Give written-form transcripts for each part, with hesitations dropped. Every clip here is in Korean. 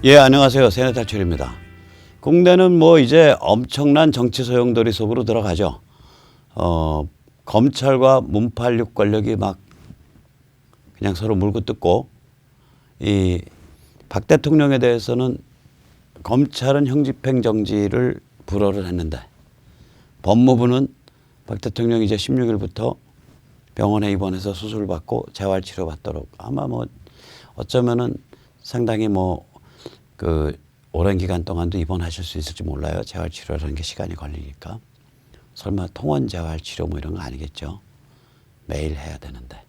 예, 안녕하세요. 세네탈출입니다. 국내는 뭐 이제 엄청난 정치 소용돌이 속으로 들어가죠. 검찰과 문팔육 권력이 막 그냥 서로 물고 뜯고, 이 박 대통령에 대해서는 검찰은 형집행 정지를 불허를 했는데, 법무부는 박 대통령이 이제 16일부터 병원에 입원해서 수술을 받고 재활치료 받도록, 아마 뭐 어쩌면은 상당히 오랜 기간 동안도 입원하실 수 있을지 몰라요. 재활치료라는 게 시간이 걸리니까. 설마 통원 재활치료 뭐 이런 거 아니겠죠. 매일 해야 되는데.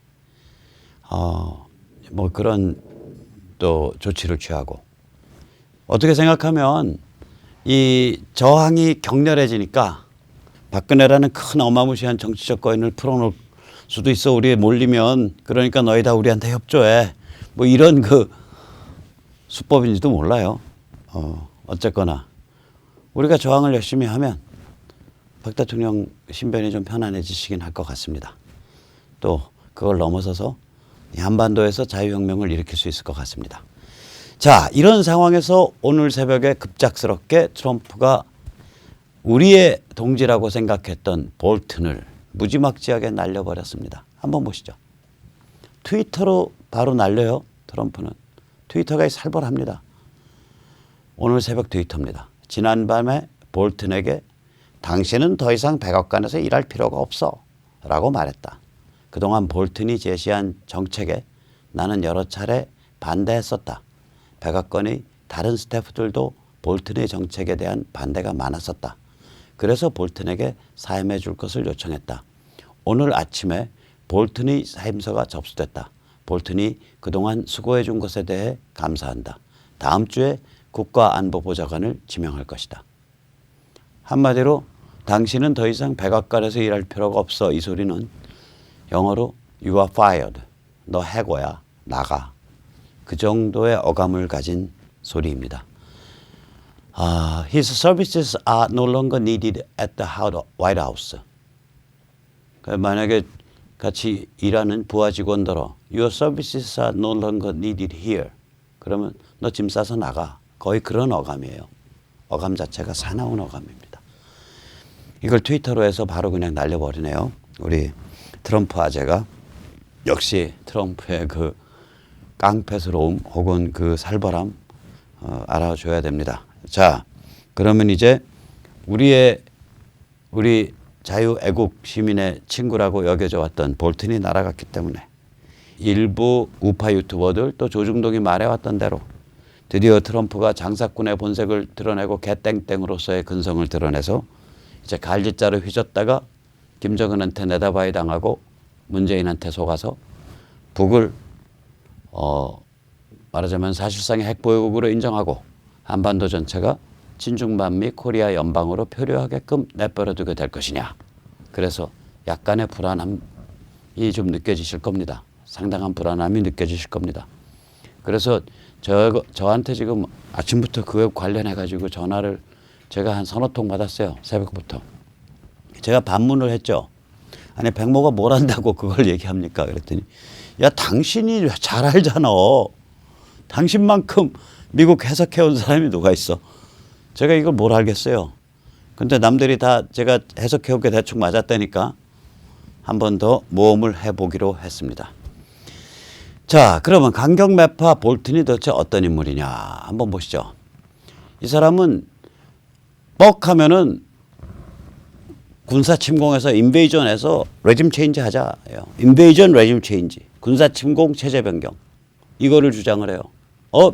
뭐 그런 또 조치를 취하고. 어떻게 생각하면 이 저항이 격렬해지니까 박근혜라는 큰 어마무시한 정치적 거인을 풀어놓을 수도 있어. 우리에 몰리면. 그러니까 너희 다 우리한테 협조해. 뭐 이런 수법인지도 몰라요. 어쨌거나 우리가 저항을 열심히 하면 박 대통령 신변이 좀 편안해지시긴 할 것 같습니다. 또 그걸 넘어서서 한반도에서 자유혁명을 일으킬 수 있을 것 같습니다. 자, 이런 상황에서 오늘 새벽에 급작스럽게 트럼프가 우리의 동지라고 생각했던 볼튼을 무지막지하게 날려버렸습니다. 한번 보시죠. 트위터로 바로 날려요. 트럼프는. 트위터가 살벌합니다. 오늘 새벽 트위터입니다. 지난밤에 볼튼에게 당신은 더 이상 백악관에서 일할 필요가 없어 라고 말했다. 그동안 볼튼이 제시한 정책에 나는 여러 차례 반대했었다. 백악관의 다른 스태프들도 볼튼의 정책에 대한 반대가 많았었다. 그래서 볼튼에게 사임해 줄 것을 요청했다. 오늘 아침에 볼튼의 사임서가 접수됐다. 볼튼이 그동안 수고해 준 것에 대해 감사한다. 다음 주에 국가안보보좌관을 지명할 것이다. 한마디로 당신은 더 이상 백악관에서 일할 필요가 없어. 이 소리는 영어로 You are fired. 너 해고야. 나가. 그 정도의 어감을 가진 소리입니다. His services are no longer needed at the White House. 만약에 같이 일하는 부하 직원들어 Your services are no longer needed here. 그러면 너 짐 싸서 나가. 거의 그런 어감이에요. 어감 자체가 사나운 어감입니다. 이걸 트위터로 해서 바로 그냥 날려버리네요. 우리 트럼프 아재가. 역시 트럼프의 그 깡패스러움 혹은 그 살벌함 알아줘야 됩니다. 자, 그러면 이제 우리 자유애국 시민의 친구라고 여겨져 왔던 볼튼이 날아갔기 때문에 일부 우파 유튜버들 또 조중동이 말해왔던 대로 드디어 트럼프가 장사꾼의 본색을 드러내고 개땡땡으로서의 근성을 드러내서 이제 갈짓자로 휘젓다가 김정은한테 내다바이 당하고 문재인한테 속아서 북을 말하자면 사실상의 핵보유국으로 인정하고 한반도 전체가 진중반미 코리아 연방으로 표류하게끔 내버려두게 될 것이냐. 그래서 약간의 불안함이 좀 느껴지실 겁니다. 상당한 불안함이 느껴지실 겁니다. 그래서 저한테 지금 아침부터 그에 관련해가지고 전화를 제가 한 서너 통 받았어요. 새벽부터. 제가 반문을 했죠. 아니 백모가 뭘 한다고 그걸 얘기합니까? 그랬더니 야 당신이 잘 알잖아. 당신만큼 미국 해석해온 사람이 누가 있어. 제가 이걸 뭘 알겠어요. 근데 남들이 다 제가 해석해오게 대충 맞았다니까 한 번 더 모험을 해보기로 했습니다. 자, 그러면 강경매파 볼튼이 도대체 어떤 인물이냐 한번 보시죠. 이 사람은 뻑하면은 군사 침공에서 인베이전에서 레짐 체인지 하자요. 인베이전 레짐 체인지. 군사 침공 체제 변경. 이거를 주장을 해요.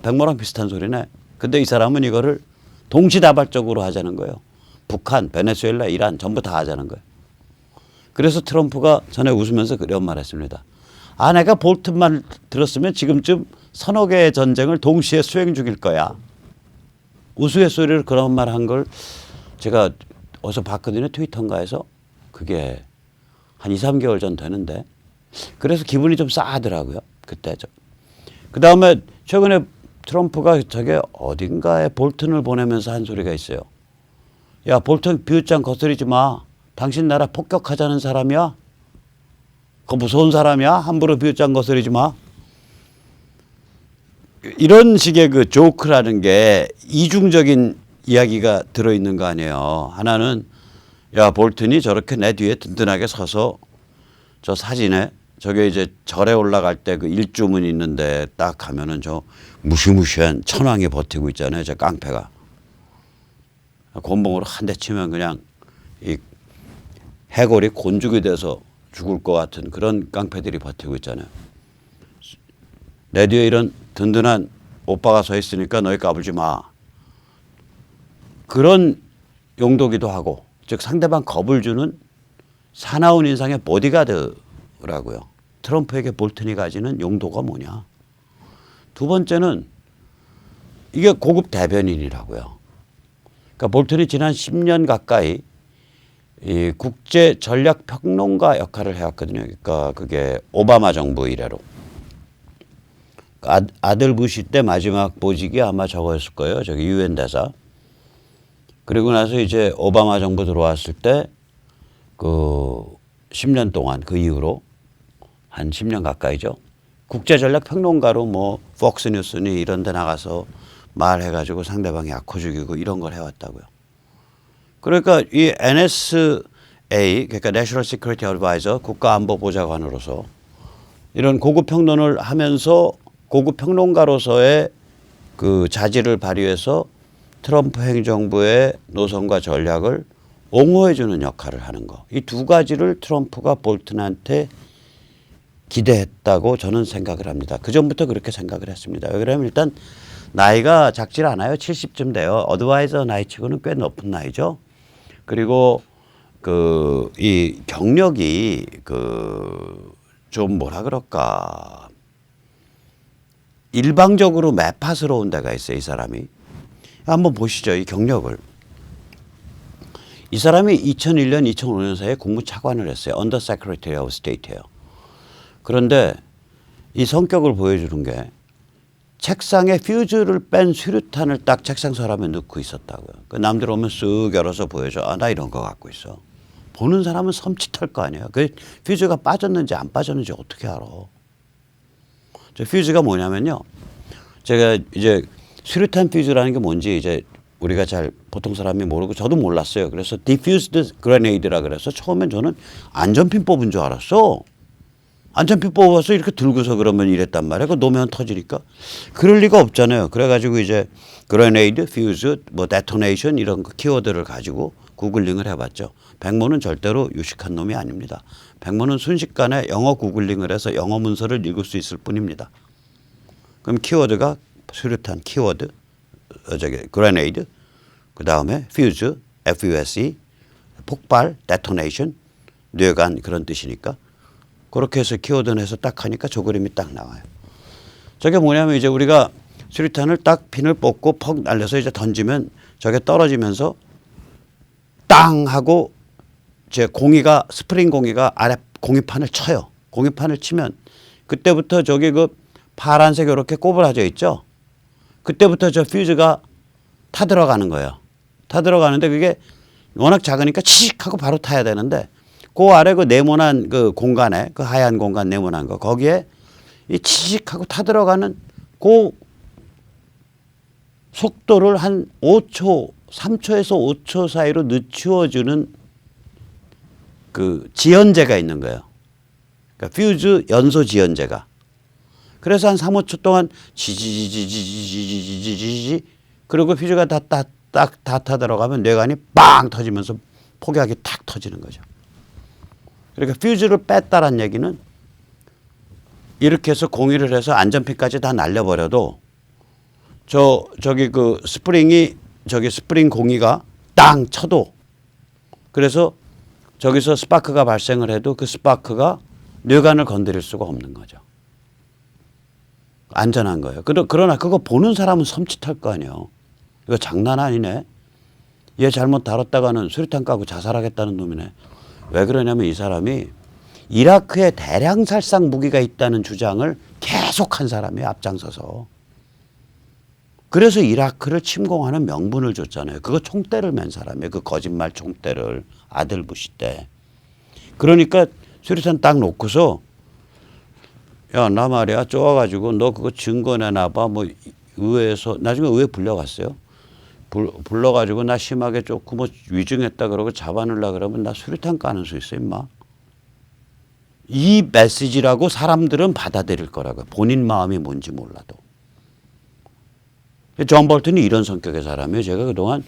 백모랑 비슷한 소리네. 근데 이 사람은 이거를 동시다발적으로 하자는 거예요. 북한, 베네수엘라, 이란 전부 다 하자는 거예요. 그래서 트럼프가 전에 웃으면서 그런 말 했습니다. 내가 볼튼만 들었으면 지금쯤 서너 개의 전쟁을 동시에 수행 중일 거야. 우스갯소리를 그런 말 한 걸 제가 어디서 봤거든요. 트위터인가에서. 그게 한 2, 3개월 전 되는데. 그래서 기분이 좀 싸하더라고요. 그때. 그 다음에 최근에 트럼프가 저게 어딘가에 볼튼을 보내면서 한 소리가 있어요. 야, 볼튼 비웃장 거스리지 마. 당신 나라 폭격하자는 사람이야. 그거 무서운 사람이야. 함부로 비웃장 거스리지 마. 이런 식의 그 조크라는 게 이중적인 이야기가 들어있는 거 아니에요. 하나는 야 볼튼이 저렇게 내 뒤에 든든하게 서서 저 사진에 저게 이제 절에 올라갈 때 그 일주문 있는데 딱 가면은 저 무시무시한 천왕이 버티고 있잖아요. 저 깡패가. 곤봉으로 한 대 치면 그냥 이 해골이 곤죽이 돼서 죽을 것 같은 그런 깡패들이 버티고 있잖아요. 내 뒤에 이런 든든한 오빠가 서 있으니까 너희 까불지 마. 그런 용도기도 하고, 즉 상대방 겁을 주는 사나운 인상의 보디가드라고요. 트럼프에게 볼튼이 가지는 용도가 뭐냐. 두 번째는 이게 고급 대변인이라고요. 그러니까 볼튼이 지난 10년 가까이 이 국제 전략 평론가 역할을 해왔거든요. 그러니까 그게 오바마 정부 이래로. 아들 부시 때 마지막 보직이 아마 저거였을 거예요. 저기 유엔 대사. 그리고 나서 이제 오바마 정부 들어왔을 때 그 10년 동안 그 이후로 한 10년 가까이죠. 국제전략 평론가로 뭐 폭스뉴스니 이런 데 나가서 말해가지고 상대방이 악호 죽이고 이런 걸 해왔다고요. 그러니까 이 NSA 그러니까 National Security Advisor 국가안보보좌관으로서 이런 고급 평론을 하면서 고급 평론가로서의 그 자질을 발휘해서 트럼프 행정부의 노선과 전략을 옹호해주는 역할을 하는 거. 이 두 가지를 트럼프가 볼튼한테 기대했다고 저는 생각을 합니다. 그전부터 그렇게 생각을 했습니다. 왜냐하면 일단 나이가 작질 않아요. 70쯤 돼요. 어드바이저 나이 치고는 꽤 높은 나이죠. 그리고 그 이 경력이 그 좀 뭐라 그럴까 일방적으로 매파스러운 데가 있어요. 이 사람이. 한번 보시죠. 이 경력을. 이 사람이 2001년, 2005년 사이에 국무차관을 했어요. Under Secretary of State예요. 그런데 이 성격을 보여주는 게 책상에 퓨즈를 뺀 수류탄을 딱 책상 서랍에 넣고 있었다고요. 그 남들 오면 쓱 열어서 보여줘. 아, 나 이런 거 갖고 있어. 보는 사람은 섬찟할 거 아니에요. 그 퓨즈가 빠졌는지 안 빠졌는지 어떻게 알아. 저 퓨즈가 뭐냐면요. 제가 이제 수류탄 퓨즈라는 게 뭔지 이제 우리가 잘 보통 사람이 모르고 저도 몰랐어요. 그래서 diffused grenade라 그래서 처음엔 저는 안전핀 뽑은 줄 알았어. 안전핀 뽑아서 이렇게 들고서 그러면 이랬단 말이에요. 그 놓으면 터지니까. 그럴 리가 없잖아요. 그래가지고 이제 grenade, fuse, 뭐 detonation 이런 키워드를 가지고 구글링을 해봤죠. 백모는 절대로 유식한 놈이 아닙니다. 백모는 순식간에 영어 구글링을 해서 영어 문서를 읽을 수 있을 뿐입니다. 그럼 키워드가 수류탄 키워드, 저기 grenade, 그 다음에 fuse, fuse, 폭발, detonation, 뇌관 그런 뜻이니까 그렇게 해서 키워드는 해서 딱 하니까 저 그림이 딱 나와요. 저게 뭐냐면 이제 우리가 수류탄을 딱 핀을 뽑고 퍽 날려서 이제 던지면 저게 떨어지면서 땅 하고 제 공이가 스프링 공이가 아래 공이판을 쳐요. 공이판을 치면 그때부터 저기 그 파란색 이렇게 꼬부라져 있죠. 그때부터 저 퓨즈가 타 들어가는 거예요. 타 들어가는데 그게 워낙 작으니까 치익 하고 바로 타야 되는데 그 아래 그 네모난 그 공간에 그 하얀 공간 네모난 거 거기에 이 치익 하고 타 들어가는 그 속도를 한 5초, 3초에서 5초 사이로 늦추어주는 그 지연제가 있는 거예요. 그러니까 퓨즈 연소 지연제가. 그래서 한 3, 5초 동안 지지지지지지지지지지 그리고 퓨즈가 다 타 들어가면 뇌관이 빵 터지면서 폭약이 탁 터지는 거죠. 그러니까 퓨즈를 뺐다란 얘기는 이렇게 해서 공유를 해서 안전핀까지 다 날려버려도 저기 그 스프링이 저기 스프링 공이가 땅 쳐도 그래서 저기서 스파크가 발생을 해도 그 스파크가 뇌관을 건드릴 수가 없는 거죠. 안전한 거예요. 그러나 그거 보는 사람은 섬찟할 거 아니에요. 이거 장난 아니네. 얘 잘못 다뤘다가는 수류탄 까고 자살하겠다는 놈이네. 왜 그러냐면 이 사람이 이라크에 대량 살상 무기가 있다는 주장을 계속한 사람이에요. 앞장서서. 그래서 이라크를 침공하는 명분을 줬잖아요. 그거 총대를 맨 사람이에요. 그 거짓말 총대를 아들 부시 때. 그러니까 수류탄 딱 놓고서 야, 나 말이야 쪼아가지고 너 그거 증거 내놔봐. 뭐 의회에서 나중에 의회 불려갔어요. 불러가지고 나 심하게 조금 뭐 위증했다 그러고 잡아넣으려 그러면 나 수류탄 까는 수 있어 임마. 이 메시지라고 사람들은 받아들일 거라고요. 본인 마음이 뭔지 몰라도. 존 볼턴이 이런 성격의 사람이에요. 제가 그동안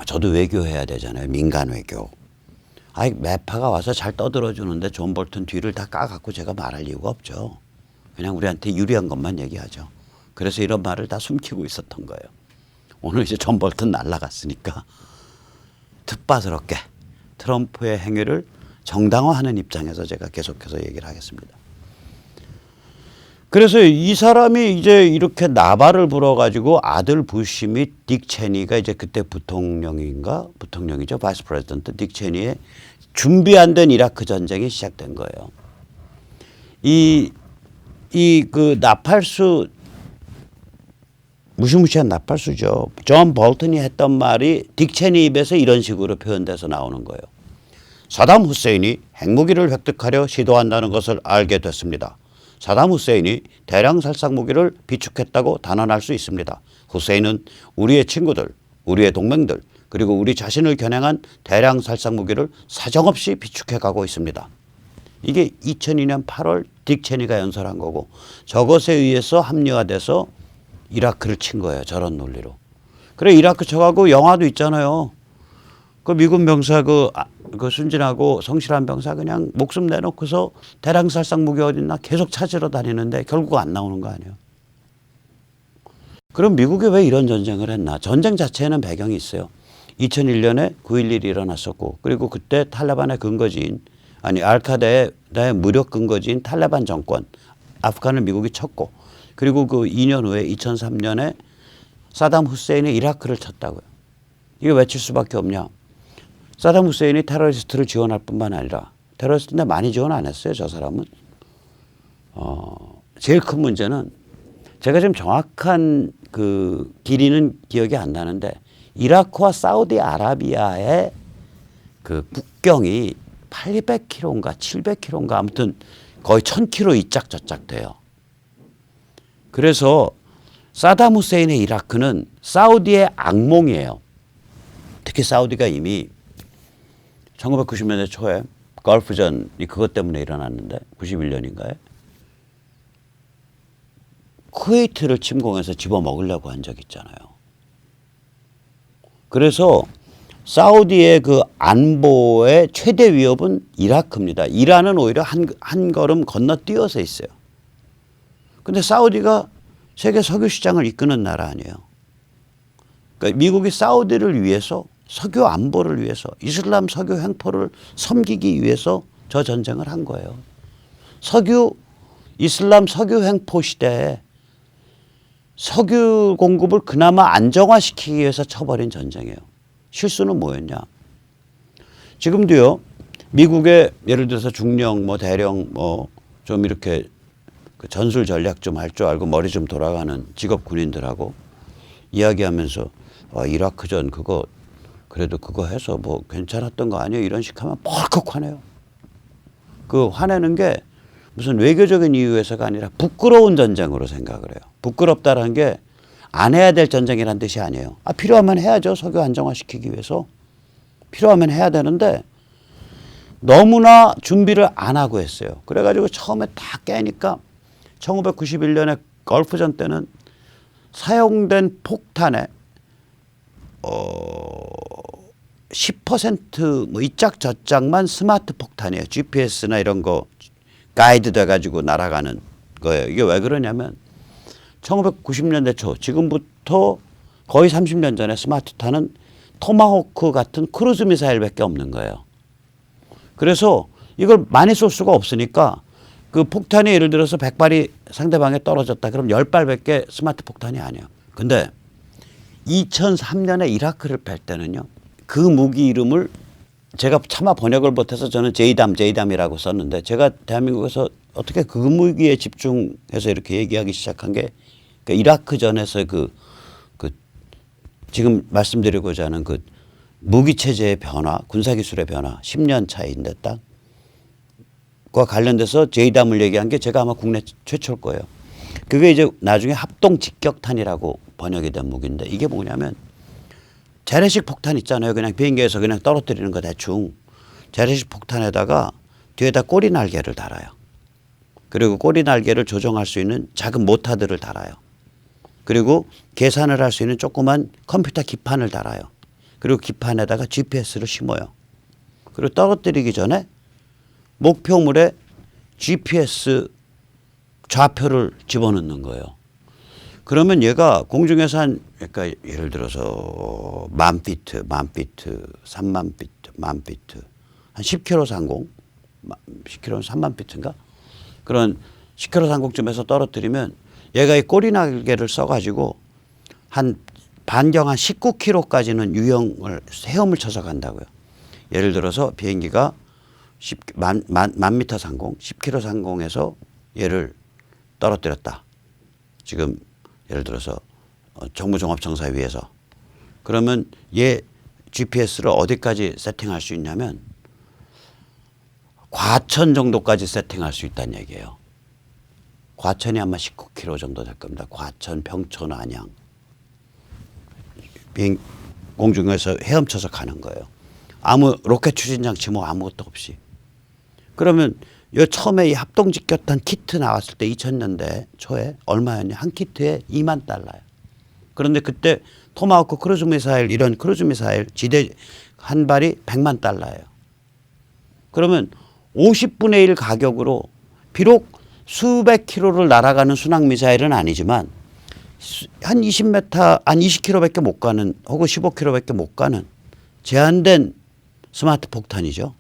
저도 외교해야 되잖아요. 민간 외교. 아이 매파가 와서 잘 떠들어주는데 존 볼턴 뒤를 다 까갖고 제가 말할 이유가 없죠. 그냥 우리한테 유리한 것만 얘기하죠. 그래서 이런 말을 다 숨기고 있었던 거예요. 오늘 이제 존 볼턴 날라갔으니까 특바스럽게 트럼프의 행위를 정당화하는 입장에서 제가 계속해서 얘기를 하겠습니다. 그래서 이 사람이 이제 이렇게 나발을 불어가지고 아들 부시 및 딕 체니가 이제 그때 부통령이죠. 바이스 프레지던트 딕 체니의 준비 안 된 이라크 전쟁이 시작된 거예요. 그 나팔수, 무시무시한 나팔수죠. 존 볼턴이 했던 말이 딕 체니 입에서 이런 식으로 표현돼서 나오는 거예요. 사담 후세인이 핵무기를 획득하려 시도한다는 것을 알게 됐습니다. 사담 후세인이 대량 살상 무기를 비축했다고 단언할 수 있습니다. 후세인은 우리의 친구들, 우리의 동맹들, 그리고 우리 자신을 겨냥한 대량 살상 무기를 사정없이 비축해가고 있습니다. 이게 2002년 8월 딕 체니가 연설한 거고 저것에 의해서 합리화돼서 이라크를 친 거예요. 저런 논리로. 그래 이라크 쳐가고 영화도 있잖아요. 그 미군 병사 그 순진하고 성실한 병사 그냥 목숨 내놓고서 대량 살상 무기 어딨나 계속 찾으러 다니는데 결국 안 나오는 거 아니에요. 그럼 미국이 왜 이런 전쟁을 했나? 전쟁 자체에는 배경이 있어요. 2001년에 9.11이 일어났었고 그리고 그때 탈레반의 근거지인 알카이다의 무력 근거지인 탈레반 정권 아프간을 미국이 쳤고 그리고 그 2년 후에 2003년에 사담 후세인이 이라크를 쳤다고요. 이게 왜 칠 수밖에 없냐? 사담 후세인이 테러리스트를 지원할 뿐만 아니라 테러리스트인데 많이 지원 안 했어요. 저 사람은. 제일 큰 문제는 제가 지금 정확한 그 길이는 기억이 안 나는데 이라크와 사우디아라비아의 그 국경이 800km인가 700km인가 아무튼 거의 1000km 이짝저짝 돼요. 그래서 사담 후세인의 이라크는 사우디의 악몽이에요. 특히 사우디가 이미 1990년대 초에 걸프전이 그것 때문에 일어났는데 91년인가에 쿠웨이트를 침공해서 집어먹으려고 한 적이 있잖아요. 그래서 사우디의 그 안보의 최대 위협은 이라크입니다. 이란은 오히려 한 걸음 건너뛰어서 있어요. 근데 사우디가 세계 석유 시장을 이끄는 나라 아니에요. 그러니까 미국이 사우디를 위해서 석유 안보를 위해서 이슬람 석유 횡포를 섬기기 위해서 저 전쟁을 한 거예요. 이슬람 석유 횡포 시대에 석유 공급을 그나마 안정화시키기 위해서 쳐버린 전쟁이에요. 실수는 뭐였냐? 지금도요. 미국의 예를 들어서 중령 뭐 대령 뭐 좀 이렇게 그 전술 전략 좀 할 줄 알고 머리 좀 돌아가는 직업 군인들하고 이야기하면서 이라크전 그거 그래도 그거 해서 뭐 괜찮았던 거 아니에요? 이런 식 하면 펄컥 화내요. 그 화내는 게 무슨 외교적인 이유에서가 아니라 부끄러운 전쟁으로 생각을 해요. 부끄럽다라는 게 안 해야 될 전쟁이란 뜻이 아니에요. 필요하면 해야죠. 석유 안정화시키기 위해서. 필요하면 해야 되는데 너무나 준비를 안 하고 했어요. 그래가지고 처음에 다 깨니까 1991년에 걸프전 때는 사용된 폭탄의 10% 이짝저짝만 스마트 폭탄이에요. GPS나 이런 거 가이드 돼가지고 날아가는 거예요. 이게 왜 그러냐면 1990년대 초 지금부터 거의 30년 전에 스마트탄은 토마호크 같은 크루즈 미사일밖에 없는 거예요. 그래서 이걸 많이 쏠 수가 없으니까 그 폭탄이 예를 들어서 100발이 상대방에 떨어졌다. 그럼 10발밖에 스마트 폭탄이 아니에요. 근데 2003년에 이라크를 뺄 때는요. 그 무기 이름을 제가 차마 번역을 못해서 저는 제이담이라고 썼는데 제가 대한민국에서 어떻게 그 무기에 집중해서 이렇게 얘기하기 시작한 게 그러니까 이라크전에서 그 지금 말씀드리고자 하는 그 무기 체제의 변화, 군사 기술의 변화, 10년 차이인데 딱 관련돼서 제이담을 얘기한 게 제가 아마 국내 최초일 거예요. 그게 이제 나중에 합동 직격탄이라고 번역이 된 무기인데 이게 뭐냐면 재래식 폭탄 있잖아요. 그냥 비행기에서 그냥 떨어뜨리는 거 대충. 재래식 폭탄에다가 뒤에다 꼬리 날개를 달아요. 그리고 꼬리 날개를 조정할 수 있는 작은 모타들을 달아요. 그리고 계산을 할 수 있는 조그만 컴퓨터 기판을 달아요. 그리고 기판에다가 GPS를 심어요. 그리고 떨어뜨리기 전에 목표물에 GPS 좌표를 집어넣는 거예요. 그러면 얘가 공중에서 그러니까 예를 들어서 10,000피트, 10,000피트, 30,000피트, 10,000피트, 한 10km 상공, 10km 30,000피트인가? 그런 10km 상공쯤에서 떨어뜨리면 얘가 이 꼬리 날개를 써가지고 한 반경 한 19km까지는 유형을 헤엄을 쳐서 간다고요. 예를 들어서 비행기가 10,000m 상공, 10km 상공에서 얘를 떨어뜨렸다. 지금 예를 들어서 정무종합청사 위에서. 그러면 얘 GPS를 어디까지 세팅할 수 있냐면 과천 정도까지 세팅할 수 있다는 얘기예요. 과천이 아마 19km 정도 될 겁니다. 과천, 평촌, 안양. 공중에서 헤엄쳐서 가는 거예요. 아무 로켓 추진장치 뭐 아무것도 없이. 그러면 요 처음에 이 합동직격탄 키트 나왔을 때 2000년대 초에 얼마였냐? 한 키트에 $20,000. 그런데 그때 토마호크 크루즈 미사일 이런 크루즈 미사일 지대 한 발이 $10,000,000예요. 그러면 50분의 1 가격으로 비록 수백 킬로를 날아가는 순항 미사일은 아니지만 한 20m, 한 20km밖에 못 가는 혹은 15km밖에 못 가는 제한된 스마트 폭탄이죠.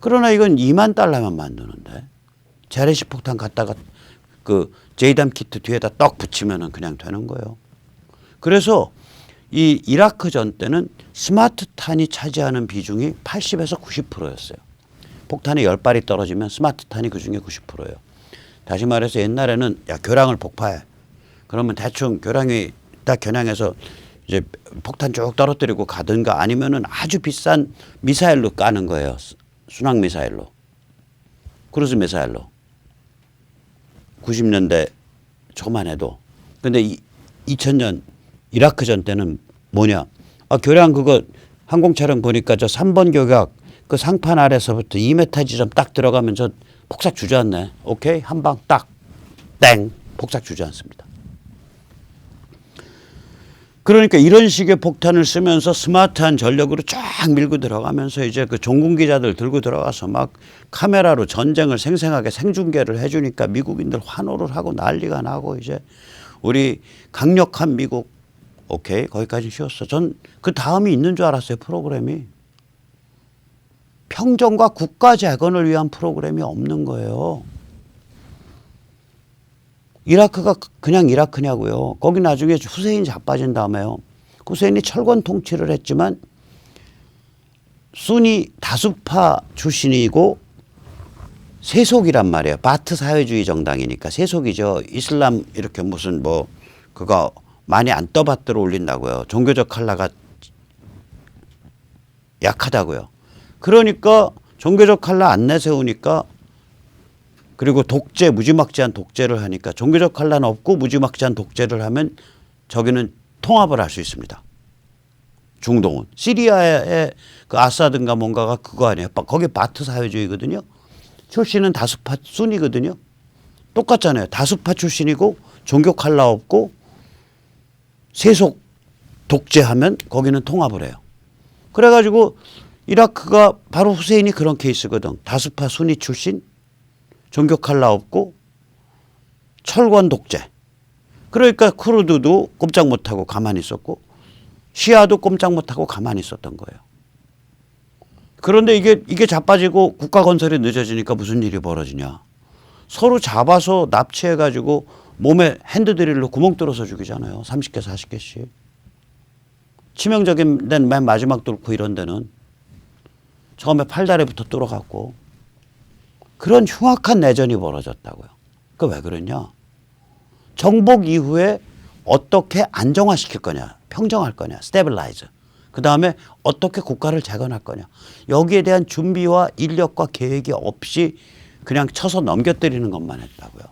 그러나 이건 $20,000만 만드는데 재래식 폭탄 갖다가 그 제이담 키트 뒤에다 떡 붙이면은 그냥 되는 거예요. 그래서 이 이라크전 때는 스마트탄이 차지하는 비중이 80에서 90%였어요. 폭탄이 10발이 떨어지면 스마트탄이 그중에 90%예요. 다시 말해서 옛날에는 야 교량을 복파해. 그러면 대충 교량이 딱 겨냥해서 이제 폭탄 쭉 떨어뜨리고 가든가 아니면은 아주 비싼 미사일로 까는 거예요. 순항 미사일로. 크루즈 미사일로. 90년대 초만 해도. 근데 2000년 이라크전 때는 뭐냐. 교량 그거 항공차량 보니까 저 3번 교각 그 상판 아래서부터 2m 지점 딱 들어가면 저 폭삭 주저앉네. 오케이? 한 방 딱. 땡. 폭삭 주저앉습니다. 그러니까 이런 식의 폭탄을 쓰면서 스마트한 전력으로 쫙 밀고 들어가면서 이제 그 종군기자들 들고 들어가서 막 카메라로 전쟁을 생생하게 생중계를 해주니까 미국인들 환호를 하고 난리가 나고 이제 우리 강력한 미국 오케이 거기까지 쉬웠어. 전 그 다음이 있는 줄 알았어요. 프로그램이. 평정과 국가 재건을 위한 프로그램이 없는 거예요. 이라크가 그냥 이라크냐고요. 거기 나중에 후세인 자빠진 다음에요. 후세인이 철권 통치를 했지만 순위 다수파 출신이고 세속이란 말이에요. 바트 사회주의 정당이니까 세속이죠. 이슬람 이렇게 무슨 뭐 그거 많이 안 떠받들어 올린다고요. 종교적 칼라가 약하다고요. 그러니까 종교적 칼라 안 내세우니까 그리고 독재 무지막지한 독재를 하니까 종교적 칼라는 없고 무지막지한 독재를 하면 저기는 통합을 할 수 있습니다. 중동은. 시리아의 그 아사드인가 뭔가가 그거 아니에요. 거기 바트 사회주의거든요. 출신은 다수파 순이거든요. 똑같잖아요. 다수파 출신이고 종교 칼라 없고 세속 독재하면 거기는 통합을 해요. 그래가지고 이라크가 바로 후세인이 그런 케이스거든. 다수파 순위 출신 종교 칼라 없고 철권 독재. 그러니까 쿠르드도 꼼짝 못하고 가만히 있었고 시아도 꼼짝 못하고 가만히 있었던 거예요. 그런데 이게 자빠지고 국가 건설이 늦어지니까 무슨 일이 벌어지냐. 서로 잡아서 납치해가지고 몸에 핸드드릴로 구멍 뚫어서 죽이잖아요. 30개 40개씩. 치명적인 데는 맨 마지막 뚫고 이런 데는 처음에 팔다리부터 뚫어갖고 그런 흉악한 내전이 벌어졌다고요. 그 왜 그러냐. 정복 이후에 어떻게 안정화시킬 거냐. 평정할 거냐. 스테빌라이즈. 그 다음에 어떻게 국가를 재건할 거냐. 여기에 대한 준비와 인력과 계획이 없이 그냥 쳐서 넘겨뜨리는 것만 했다고요.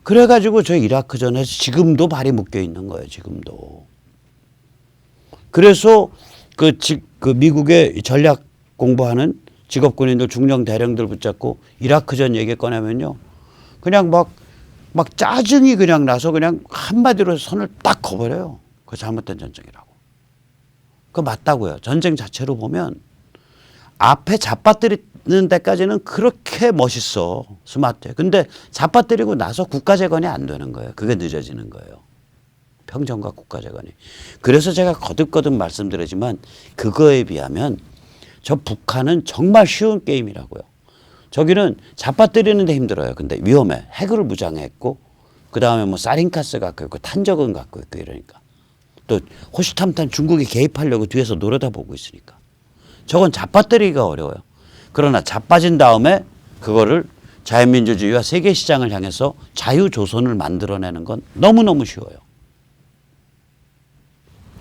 그래가지고 저 이라크전에서 지금도 발이 묶여 있는 거예요. 지금도. 그래서 그 미국의 전략 공부하는 직업군인들 중령 대령들 붙잡고 이라크전 얘기 꺼내면요. 그냥 막 짜증이 그냥 나서 그냥 한마디로 선을 딱 그어버려요. 그거 잘못된 전쟁이라고. 그거 맞다고요. 전쟁 자체로 보면 앞에 잡아뜨리는 데까지는 그렇게 멋있어. 스마트해. 근데 잡아뜨리고 나서 국가재건이 안 되는 거예요. 그게 늦어지는 거예요. 평정과 국가재건이. 그래서 제가 거듭거듭 말씀드리지만 그거에 비하면 저 북한은 정말 쉬운 게임이라고요. 저기는 잡아뜨리는 데 힘들어요. 근데 위험해. 핵을 무장했고 그다음에 뭐 사린가스 갖고 있고 탄저금 갖고 있고 이러니까. 또 호시탐탐 중국이 개입하려고 뒤에서 노려다보고 있으니까. 저건 잡아뜨리기가 어려워요. 그러나 자빠진 다음에 그거를 자유민주주의와 세계시장을 향해서 자유조선을 만들어내는 건 너무너무 쉬워요.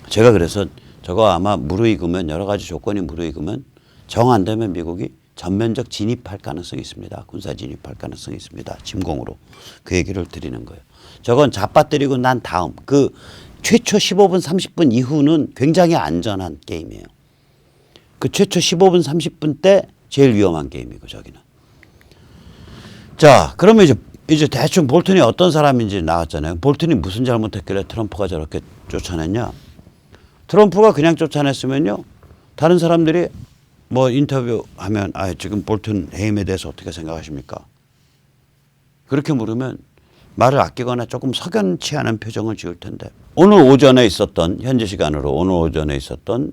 제가 그래서 저거 아마 무르익으면 여러 가지 조건이 무르익으면 정 안 되면 미국이 전면적 진입할 가능성이 있습니다. 군사 진입할 가능성이 있습니다. 침공으로. 그 얘기를 드리는 거예요. 저건 잡아뜨리고 난 다음 그 최초 15분 30분 이후는 굉장히 안전한 게임이에요. 그 최초 15분 30분 때 제일 위험한 게임이고 저기는. 자 그러면 이제 대충 볼턴이 어떤 사람인지 나왔잖아요. 볼턴이 무슨 잘못했길래 트럼프가 저렇게 쫓아냈냐. 트럼프가 그냥 쫓아냈으면요. 다른 사람들이 뭐 인터뷰하면 지금 볼턴 해임에 대해서 어떻게 생각하십니까? 그렇게 물으면 말을 아끼거나 조금 석연치 않은 표정을 지을 텐데 오늘 오전에 있었던 현지 시간으로 오늘 오전에 있었던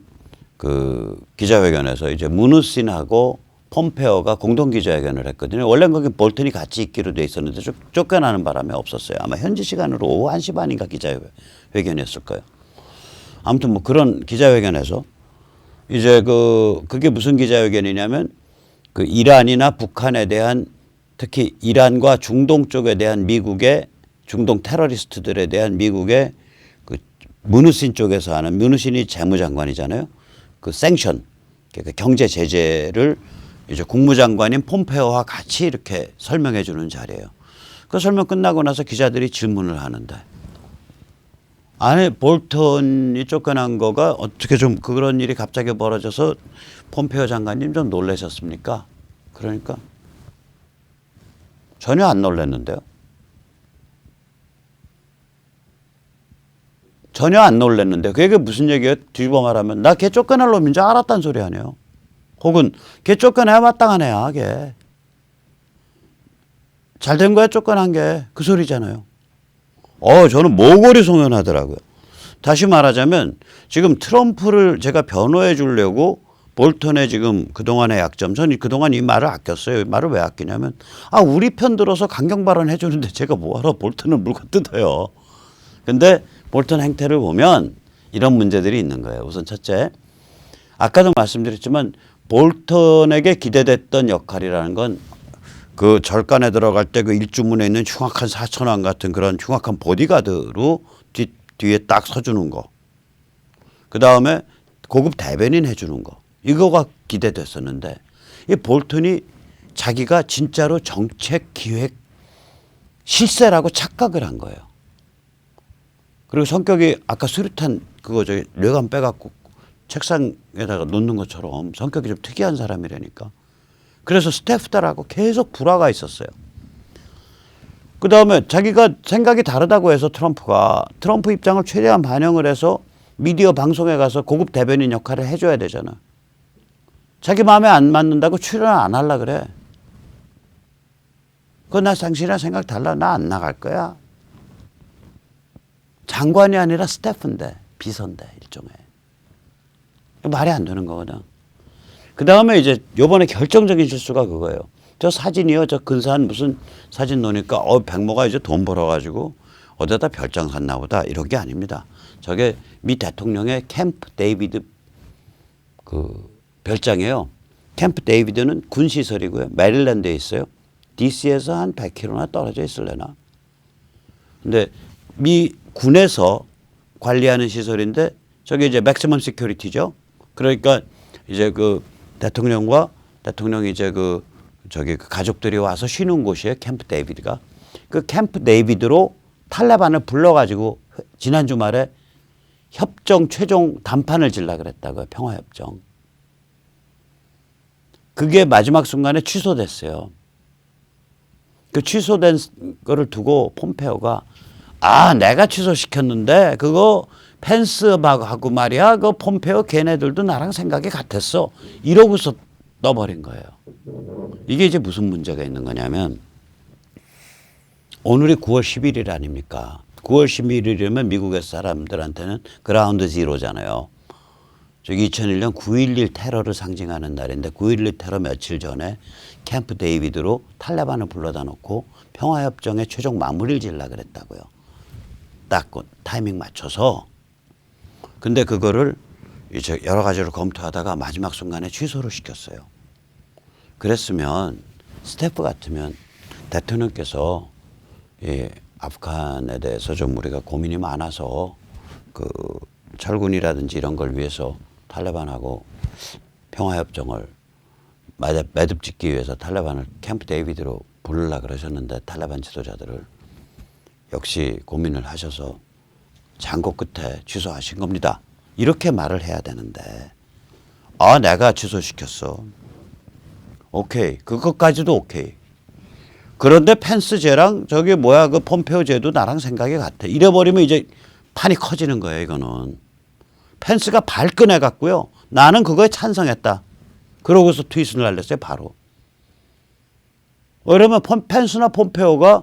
그 기자회견에서 이제 문우신하고 폼페오가 공동 기자회견을 했거든요. 원래는 거기 볼턴이 같이 있기로 돼 있었는데 쫓겨나는 바람에 없었어요. 아마 현지 시간으로 오후 1시 반인가 기자회견이었을 거예요. 아무튼 뭐 그런 기자회견에서 이제 그게 무슨 기자회견이냐면 그 이란이나 북한에 대한 특히 이란과 중동 쪽에 대한 미국의 중동 테러리스트들에 대한 미국의 그 문우신 쪽에서 하는 문우신이 재무장관이잖아요. 그 생션 그러니까 경제 제재를 이제 국무장관인 폼페오와 같이 이렇게 설명해 주는 자리예요. 그 설명 끝나고 나서 기자들이 질문을 하는데 안에 볼턴이 쫓겨난 거가 어떻게 좀 그런 일이 갑자기 벌어져서 폼페오 장관님 좀 놀라셨습니까? 그러니까 전혀 안 놀랐는데요. 전혀 안 놀랐는데 그게 무슨 얘기예요? 뒤집어 말하면 나 걔 쫓겨날 놈인 줄 알았다는 소리 아니에요. 혹은 걔 쫓겨나야 마땅한 애야. 걔. 잘된 거야 쫓겨난 게 그 소리잖아요. 저는 모골이 송연하더라고요. 다시 말하자면 지금 트럼프를 제가 변호해 주려고 볼턴의 지금 그동안의 약점. 저는 그동안 이 말을 아꼈어요. 이 말을 왜 아끼냐면 우리 편 들어서 강경 발언해 주는데 제가 뭐하러 볼턴을 물고 뜯어요. 근데 볼턴 행태를 보면 이런 문제들이 있는 거예요. 우선 첫째, 아까도 말씀드렸지만 볼턴에게 기대됐던 역할이라는 건 그 절간에 들어갈 때 그 일주문에 있는 흉악한 사천왕 같은 그런 흉악한 보디가드로 뒤에 딱 서주는 거. 그 다음에 고급 대변인 해주는 거. 이거가 기대됐었는데 이 볼턴이 자기가 진짜로 정책 기획 실세라고 착각을 한 거예요. 그리고 성격이 아까 수류탄 그거 뇌관 빼갖고 책상에다가 놓는 것처럼 성격이 좀 특이한 사람이라니까. 그래서 스태프들하고 계속 불화가 있었어요. 그 다음에 자기가 생각이 다르다고 해서 트럼프 입장을 최대한 반영을 해서 미디어 방송에 가서 고급 대변인 역할을 해줘야 되잖아. 자기 마음에 안 맞는다고 출연 안 하려 그래. 그건 나 당신이랑 생각 달라. 나 안 나갈 거야. 장관이 아니라 스태프인데 비서인데 일종의. 말이 안 되는 거거든. 그 다음에 이제 요번에 결정적인 실수가 그거예요. 저 사진이요. 저 근사한 무슨 사진 놓으니까 백모가 이제 돈 벌어가지고 어디다 별장 샀나 보다 이런 게 아닙니다. 저게 미 대통령의 캠프 데이비드 그 별장이에요. 캠프 데이비드는 군시설이고요. 메릴랜드에 있어요. DC에서 한 100km나 떨어져 있을래나. 근데 미 군에서 관리하는 시설인데 저게 이제 맥시멈 시큐리티죠. 그러니까 이제 그 대통령과 대통령이 이제 그 저기 그 가족들이 와서 쉬는 곳이에요. 캠프 데이비드가. 그 캠프 데이비드로 탈레반을 불러가지고 지난 주말에 협정 최종談판을 질라 그랬다고요. 평화협정. 그게 마지막 순간에 취소됐어요. 그 취소된 거를 두고 폼페오가 내가 취소시켰는데 그거 펜스하고 말이야. 그 폼페오 걔네들도 나랑 생각이 같았어. 이러고서 떠버린 거예요. 이게 이제 무슨 문제가 있는 거냐면 오늘이 9월 10일 아닙니까? 9월 11일이면 미국의 사람들한테는 그라운드 지로잖아요. 저기 2001년 9.11 테러를 상징하는 날인데 9.11 테러 며칠 전에 캠프 데이비드로 탈레반을 불러다 놓고 평화협정의 최종 마무리를 지으려고 그랬다고요. 딱 타이밍 맞춰서. 근데 그거를 이제 여러 가지로 검토하다가 마지막 순간에 취소를 시켰어요. 그랬으면 스태프 같으면 대통령께서 아프간에 대해서 좀 우리가 고민이 많아서 그 철군이라든지 이런 걸 위해서 탈레반하고 평화협정을 매듭 짓기 위해서 탈레반을 캠프 데이비드로 부르려 그러셨는데 탈레반 지도자들을 역시 고민을 하셔서 장고 끝에 취소하신 겁니다. 이렇게 말을 해야 되는데 내가 취소시켰어. 오케이. 그것까지도 오케이. 그런데 펜스제랑 저기 그 폼페오제도 나랑 생각이 같아. 이래버리면 이제 판이 커지는 거예요. 이거는. 펜스가 발끈해 갖고요. 나는 그거에 찬성했다. 그러고서 트윗을 날렸어요. 바로. 그러면 펜스나 폼페오가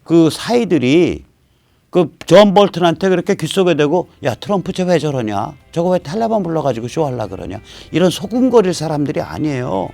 그 사이들이 그 존 볼튼한테 그렇게 귓속에 대고 야 트럼프 쟤 왜 저러냐. 저거 왜 탈레반 불러가지고 쇼하려고 그러냐. 이런 소금거릴 사람들이 아니에요.